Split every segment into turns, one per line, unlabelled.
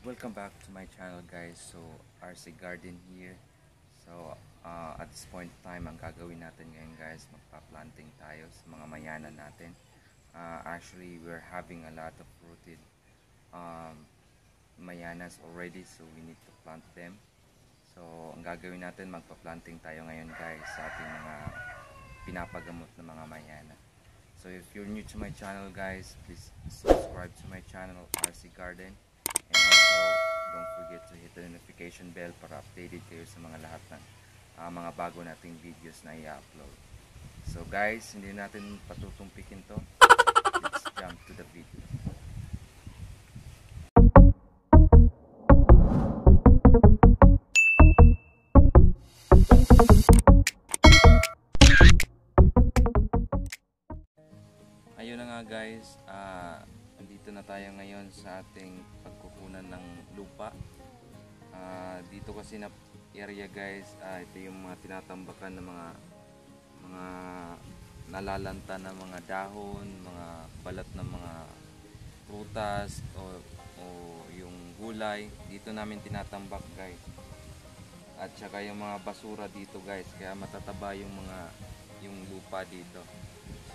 Welcome back to my channel, guys. So Arsie garden here. So at this point in time, ang gagawin natin ngayon, guys, magpa-planting tayo sa mga mayana natin. Actually, we're having a lot of rooted mayanas already, so we need to plant them. So ang gagawin natin, magpa-planting tayo ngayon, guys, sa ating mga pinapagamot na mga mayana. So if you're new to my channel, guys, please subscribe to my channel, Arsie Garden. And also, don't forget to hit the notification bell para updated kayo sa mga lahat ng mga bago nating videos na i-upload. So guys, hindi natin patutumpikin to. Let's jump to the video. Ayun na nga, guys, dito na tayo ngayon sa ating pagkukunan ng lupa. Dito kasi na area, guys, ito yung mga tinatambakan ng mga nalalanta na mga dahon, mga balat ng mga prutas o yung gulay. Dito namin tinatambak, guys. At saka yung mga basura dito, guys, kaya matataba yung lupa dito.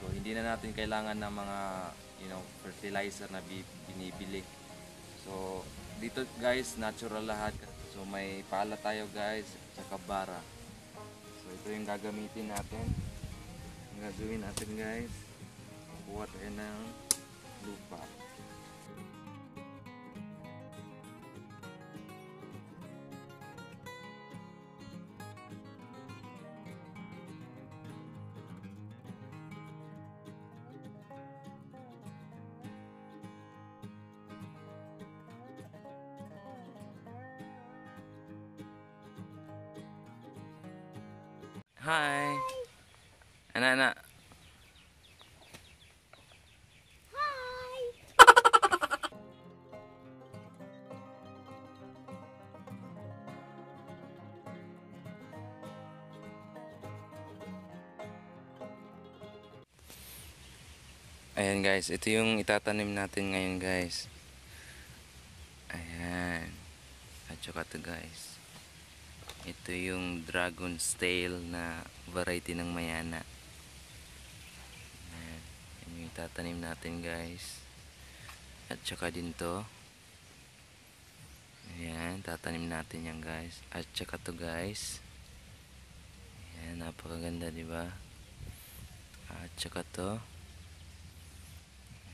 So hindi na natin kailangan ng mga fertilizer na binibili. So dito, guys, natural lahat. So may pala tayo, guys, at saka bara. So ito yung gagamitin natin. Ang gagawin natin, guys, kuha tayo ng lupa. Hi. Anak-anak.
Hi.
Ayan, guys, ito yung itatanim natin ngayon, guys. Ayan. At saka ito, guys. Ito yung dragon tail na variety ng mayana. Ayan. Yan yung itatanim natin, guys. At saka din to. Ayan, tatanim natin yan, guys. At saka to, guys. Ayan, napakaganda, diba? At saka to.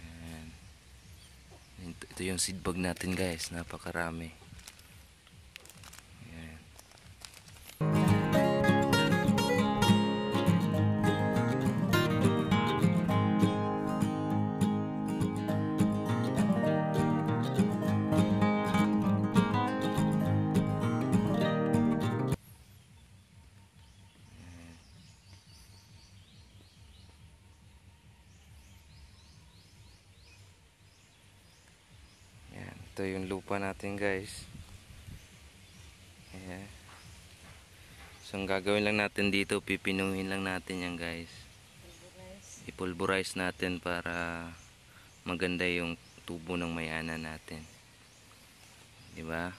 Ayan. Ito yung seed bag natin, guys. Napakarami. Ito yung lupa natin, guys. Ayan. So ang gagawin lang natin dito, pipinuhin lang natin yan, guys. I-pulverize natin para maganda yung tubo ng mayana natin, diba?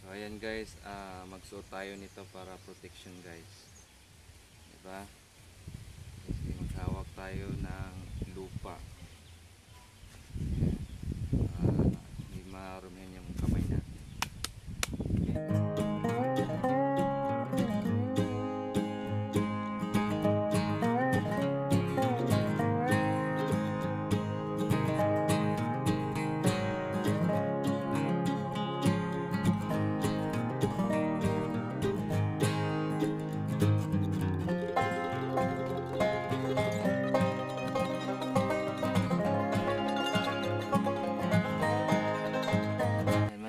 So ayan, guys, magsuot tayo nito para protection, guys, diba? Kasi maghawak tayo ng lupa. Marumihan yung kamay natin.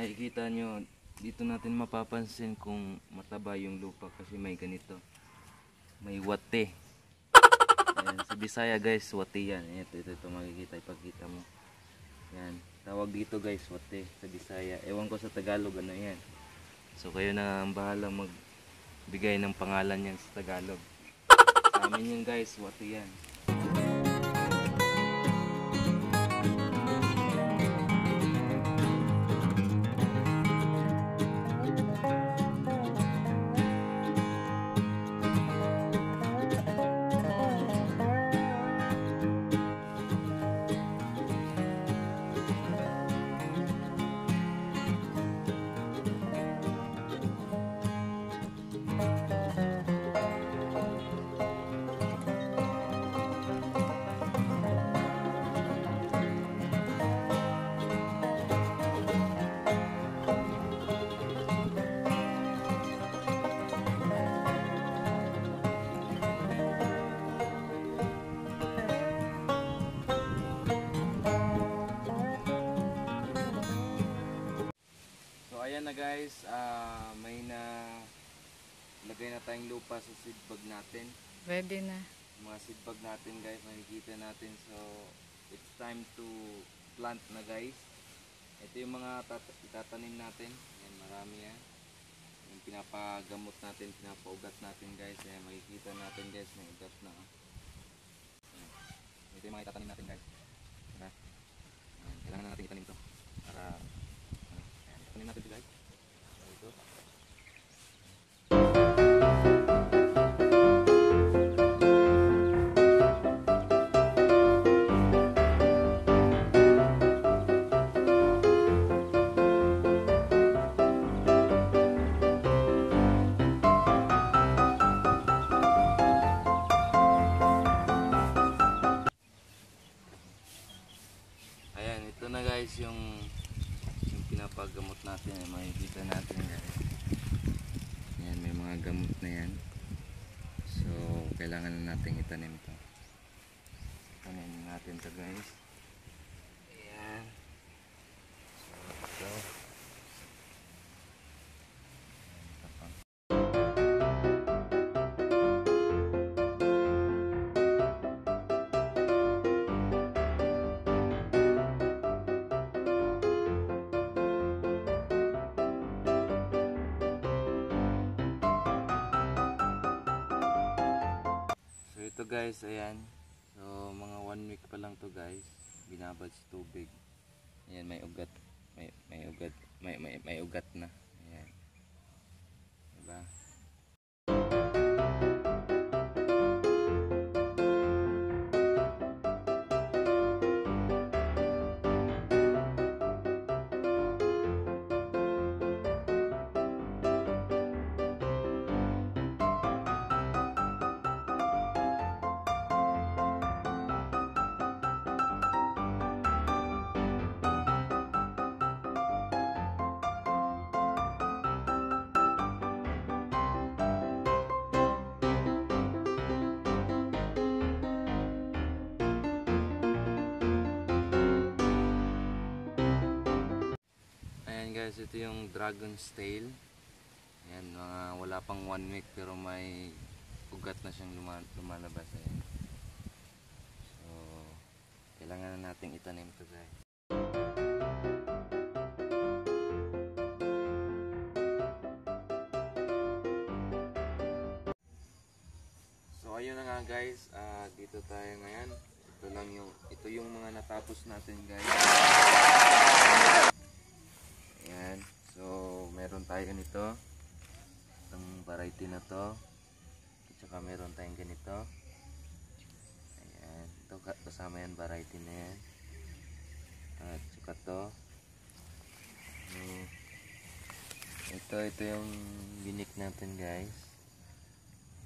Makikita nyo, dito natin mapapansin kung mataba yung lupa kasi may ganito, may wate. Ayan, sa Bisaya, guys, wate yan. Ito makikita, ipakita mo yan, tawag dito, guys, wate sa Bisaya. Ewan ko sa Tagalog ano yan, so kayo na ang bahala magbigay ng pangalan yan sa Tagalog. Sa amin yan, guys, wate yan. guys, may na lagay na tayong lupa sa seed bag natin.
Ready na.
Mga seed bag natin guys, makikita natin. So, it's time to plant na guys. Ito yung mga itatanim natin. Ayan, marami yan. Yung pinapagamot natin, pinapaugat natin guys. Ayan, makikita natin guys, may ugat na. Ayan. Ito yung mga itatanim natin guys. Diba? Ayan, kailangan na natin itanim ito. Para, ayan, itanim natin ito guys. Ito. Ito na guys yung pinapagamot natin, makikita natin guys. Ayan, may mga gamot na yan. So kailangan na natin itanim ito. Itanim natin ito guys. Ayan. So ito. Ito guys, ayan. So mga 1 week pa lang to guys. Binabad sa tubig. Ayan, may ugat. May ugat na. Ayan. Diba? Guys, ito yung dragon's tail. Ayan, mga wala pang 1 week pero may ugat na siyang lumalabas. Ayan. So kailangan na natin itanim ito guys. So ayun na nga guys, dito tayo ngayon. Ito yung mga natapos natin guys. Ayan, so meron tayo ganito, itong variety na to, at saka meron tayong ganito. Ayan, ito kasama yan, variety na yan, at saka to. Ito yung unique natin guys.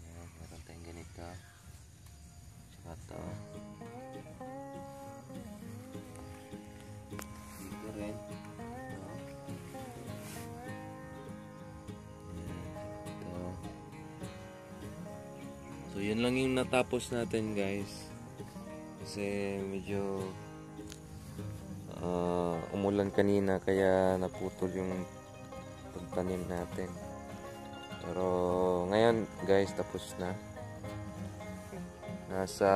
Ayan, meron tayong ganito, at saka to. Dito rin. So yun lang yung natapos natin guys. Kasi medyo umulan kanina kaya naputol yung pagtanim natin. Pero ngayon guys tapos na. Nasa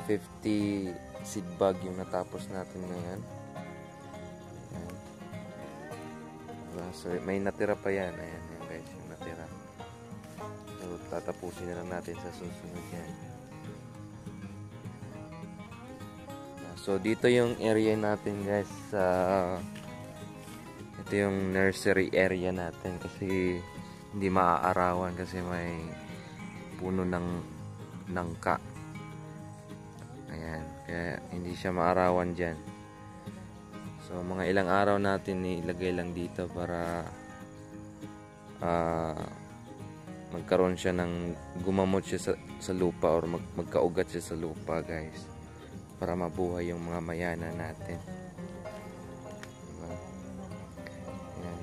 50 seed bag yung natapos natin ngayon. Ayan. Diba? So may natira pa yan. Ayan yan guys yung natira. So, tatapusin na lang natin sa susunod yan. So, dito yung area natin guys. Ito yung nursery area natin. Kasi hindi maaarawan kasi may puno ng nangka. Ayan. Kaya hindi siya maarawan dyan. So, mga ilang araw natin ilagay lang dito para magkaroon siya ng gumamot siya sa lupa or magkaugat siya sa lupa guys para mabuhay yung mga mayana natin. Diba? Ayan.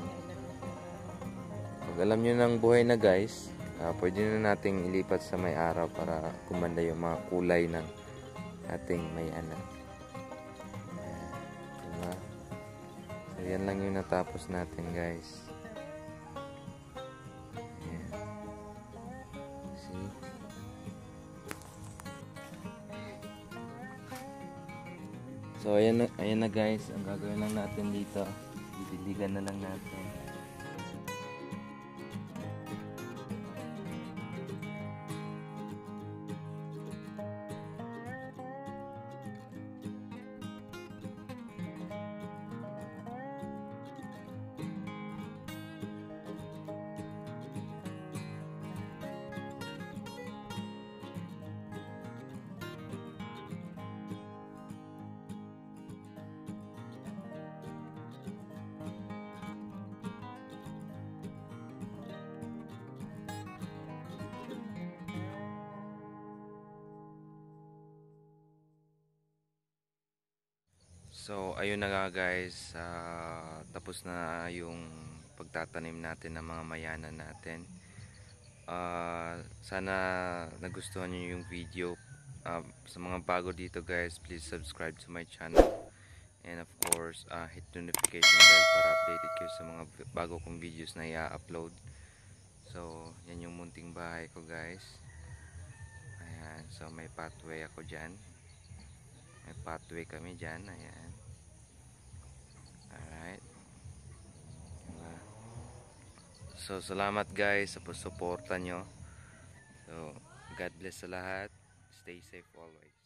Pag alam nyo ng buhay na guys, pwede na nating ilipat sa may araw para gumanda yung mga kulay ng ating mayana. Ayan. Diba? So yan lang yung natapos natin guys. So ayan na guys, ang gagawin lang natin dito, didiligan na lang natin. So ayun na nga guys, tapos na yung pagtatanim natin ng mga mayana natin. Sana nagustuhan niyo yung video. Sa mga bago dito guys, please subscribe to my channel. And of course, hit notification bell para updated kayo sa mga bago kong videos na i-upload. So yan yung munting bahay ko guys. Ayan, so may pathway ako dyan. May pathway kami dyan, ayan. Alright. Diba? So salamat guys sa pagsuporta nyo. So God bless sa lahat. Stay safe always.